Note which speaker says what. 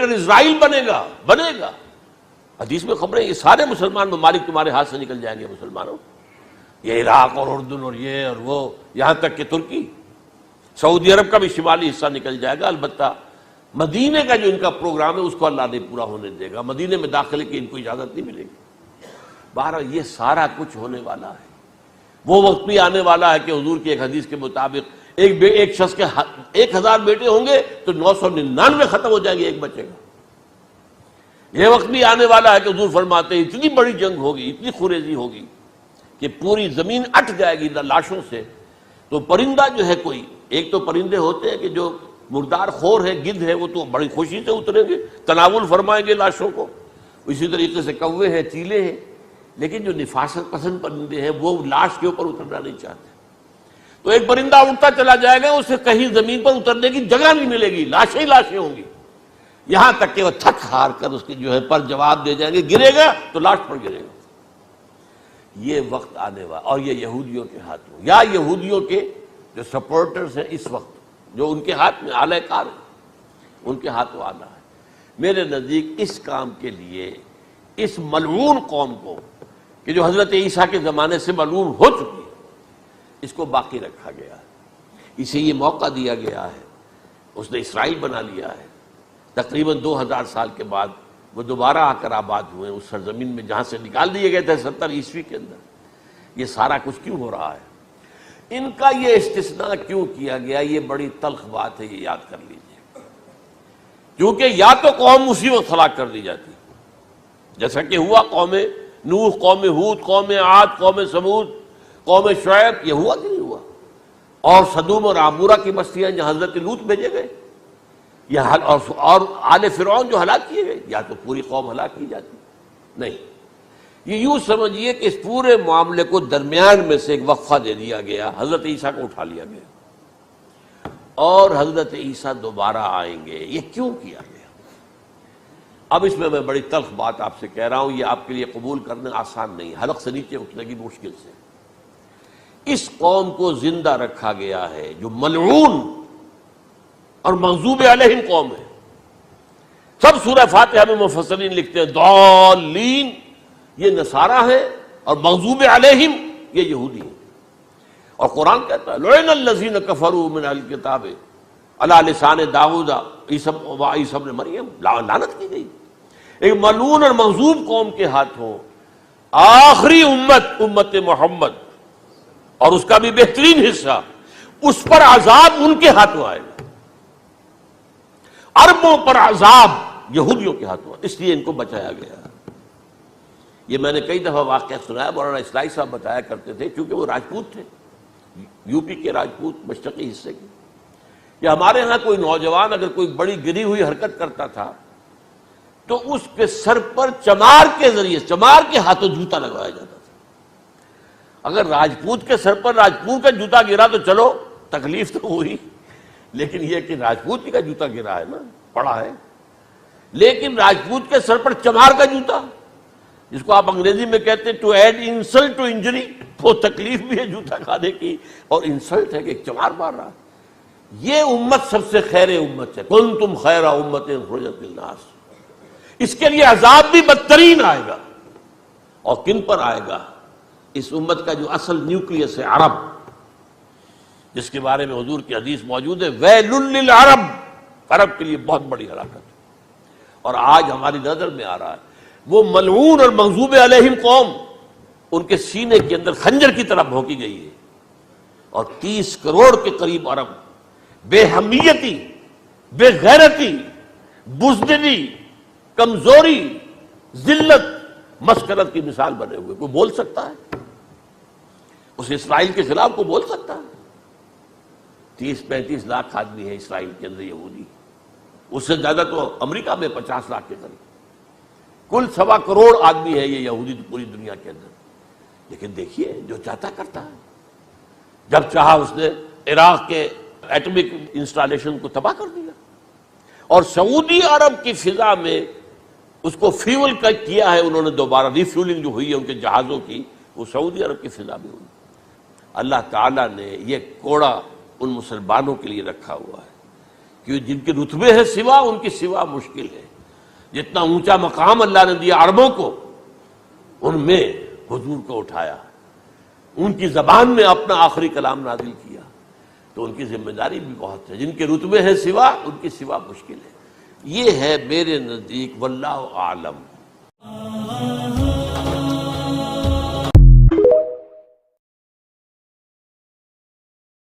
Speaker 1: Greater اسرائیل بنے گا. حدیث میں خبریں، یہ سارے مسلمان ممالک تمہارے ہاتھ سے نکل جائیں گے مسلمانوں، یہ عراق اور اردن اور یہ اور وہ، یہاں تک کہ ترکی، سعودی عرب کا بھی شمالی حصہ نکل جائے گا. البتہ مدینے کا جو ان کا پروگرام ہے اس کو اللہ نہیں پورا ہونے دے گا، مدینے میں داخلے کی ان کو اجازت نہیں ملے گی. بہرحال یہ سارا کچھ ہونے والا ہے. وہ وقت بھی آنے والا ہے کہ حضور کی ایک حدیث کے مطابق ایک شخص کے 1000 بیٹے ہوں گے تو 999 ختم ہو جائیں گے، ایک بچے گا. یہ وقت بھی آنے والا ہے کہ حضور فرماتے ہیں اتنی بڑی جنگ ہوگی، اتنی خوریزی ہوگی کہ پوری زمین اٹ جائے گی لاشوں سے. تو پرندہ جو ہے کوئی، ایک تو پرندے ہوتے ہیں کہ جو مردار خور ہے، گدھ ہے، وہ تو بڑی خوشی سے اتریں گے، تناول فرمائیں گے لاشوں کو. اسی طریقے سے کوے ہیں، چیلے ہیں. لیکن جو نفاست پسند پرندے ہیں وہ لاش کے اوپر اترنا نہیں چاہتے. تو ایک پرندہ اڑتا چلا جائے گا، اسے کہیں زمین پر اترنے کی جگہ نہیں ملے گی، لاشیں ہی لاشیں ہوں گی، یہاں تک کہ وہ تھک ہار کر اس کی جو ہے پر جواب دے جائیں گے، گرے گا تو لاش پر گرے گا. یہ وقت آنے والا، اور یہ یہودیوں کے ہاتھوں، یا یہودیوں کے جو سپورٹرز ہیں اس وقت، جو ان کے ہاتھ میں آلہ کار ہیں، ان کے ہاتھوں آنا ہے. میرے نزدیک اس کام کے لیے اس ملعون قوم کو، کہ جو حضرت عیسیٰ کے زمانے سے ملعون ہو چکی ہے، اس کو باقی رکھا گیا ہے، اسے یہ موقع دیا گیا ہے. اس نے اسرائیل بنا لیا ہے. تقریباً 2000 سال کے بعد وہ دوبارہ آ کر آباد ہوئے اس سرزمین میں جہاں سے نکال دیے گئے تھے 70 عیسوی کے اندر. یہ سارا کچھ کیوں ہو رہا ہے؟ ان کا یہ استثناء کیوں کیا گیا؟ یہ بڑی تلخ بات ہے، یہ یاد کر لیجیے. کیونکہ یا تو قوم اسی وقت ہلاک کر دی جاتی، جیسا کہ ہوا قوم نوح، قوم ہود، قوم عاد، قوم ثمود، قوم شعیب. یہ ہوا کہ نہیں ہوا؟ اور سدوم اور عمورہ کی بستیاں جہاں حضرت لوط بھیجے گئے، اور آل فرعون جو ہلاک کیے گئے. یا تو پوری قوم ہلاک کی جاتی، نہیں. یہ یوں سمجھیے کہ اس پورے معاملے کو درمیان میں سے ایک وقفہ دے دیا گیا، حضرت عیسیٰ کو اٹھا لیا گیا، اور حضرت عیسیٰ دوبارہ آئیں گے. یہ کیوں کیا گیا؟ اب اس میں بڑی تلخ بات آپ سے کہہ رہا ہوں، یہ آپ کے لیے قبول کرنا آسان نہیں، حلق سے نیچے اٹھنے کی مشکل سے. اس قوم کو زندہ رکھا گیا ہے جو ملعون اور مغضوب علیہم قوم ہے. سب سورہ فاتحہ میں مفسرین لکھتے ہیں ضالین، یہ نصارہ ہیں، اور مغضوب علیہم یہ یہودی ہیں. اور قرآن کہتا ہے لعن الذین کفروا من اہل الکتاب علی لسان داؤد وعیسی ابن مریم، لعنت کی گئی. ایک ملعون اور مغضوب قوم کے ہاتھوں آخری امت محمد، اور اس کا بھی بہترین حصہ، اس پر عذاب ان کے ہاتھوں آئے گا. عربوں پر عذاب یہودیوں کے ہاتھوں، اس لیے ان کو بچایا گیا. یہ میں نے کئی دفعہ واقعہ سنایا، مولانا اسلائی صاحب بتایا کرتے تھے، کیونکہ وہ راجپوت تھے، یو پی کے راجپوت، مشرقی حصے کے، کہ ہمارے ہاں کوئی نوجوان اگر کوئی بڑی گری ہوئی حرکت کرتا تھا تو اس کے سر پر چمار کے ذریعے، چمار کے ہاتھوں جوتا لگوایا جاتا تھا. اگر راجپوت کے سر پر راجپوت کا جوتا گرا تو چلو تکلیف تو ہوئی، لیکن یہ کہ راجپوت کا جوتا گرا ہے نا، پڑا ہے. لیکن راجپوت کے سر پر چمار کا جوتا، جس کو آپ انگریزی میں کہتے ہیں to add insult to injury, وہ تکلیف بھی ہے جوتا کھانے کی، اور انسلٹ ہے کہ ایک چمار مار رہا. یہ امت سب سے خیر امت ہے، کنتم خیر امت اخرجت للناس. اس کے لیے عذاب بھی بدترین آئے گا. اور کن پر آئے گا؟ اس امت کا جو اصل نیوکلیس ہے، عرب، جس کے بارے میں حضور کی حدیث موجود ہے ویل للعرب، عرب کے لیے بہت بڑی ہلاکت. اور آج ہماری نظر میں آ رہا ہے وہ ملعون اور مغضوب علیہم قوم، ان کے سینے کے اندر خنجر کی طرح بھونکی گئی ہے. اور 30 کروڑ کے قریب عرب بے حمیتی، بے غیرتی، بزدلی، کمزوری، ذلت، مسکرت کی مثال بنے ہوئے. کوئی بول سکتا ہے اس اسرائیل کے خلاف؟ کوئی بول سکتا ہے؟ 30-35 لاکھ آدمی ہے اسرائیل کے اندر یہودی، اس سے زیادہ تو امریکہ میں 50 لاکھ کے قریب، کل 1.25 کروڑ آدمی ہے یہ یہودی پوری دنیا کے اندر. لیکن دیکھیے جو چاہتا کرتا ہے. جب چاہا اس نے عراق کے ایٹمک انسٹالیشن کو تباہ کر دیا، اور سعودی عرب کی فضا میں اس کو فیول کیا ہے انہوں نے، دوبارہ ریفیولنگ جو ہوئی ہے ان کے جہازوں کی، وہ سعودی عرب کی فضا میں ہوئی. اللہ تعالیٰ نے یہ کوڑا ان مسلمانوں کے لیے رکھا ہوا ہے کہ جن کے رتبے ہیں سوا، ان کی سوا مشکل ہے. جتنا اونچا مقام اللہ نے دیا عربوں کو، ان میں حضور کو اٹھایا، ان کی زبان میں اپنا آخری کلام نازل کیا، تو ان کی ذمہ داری بھی بہت ہے۔ جن کے رتبے ہیں سوا، ان کی سوا مشکل ہے۔ یہ ہے میرے نزدیک واللہ اعلم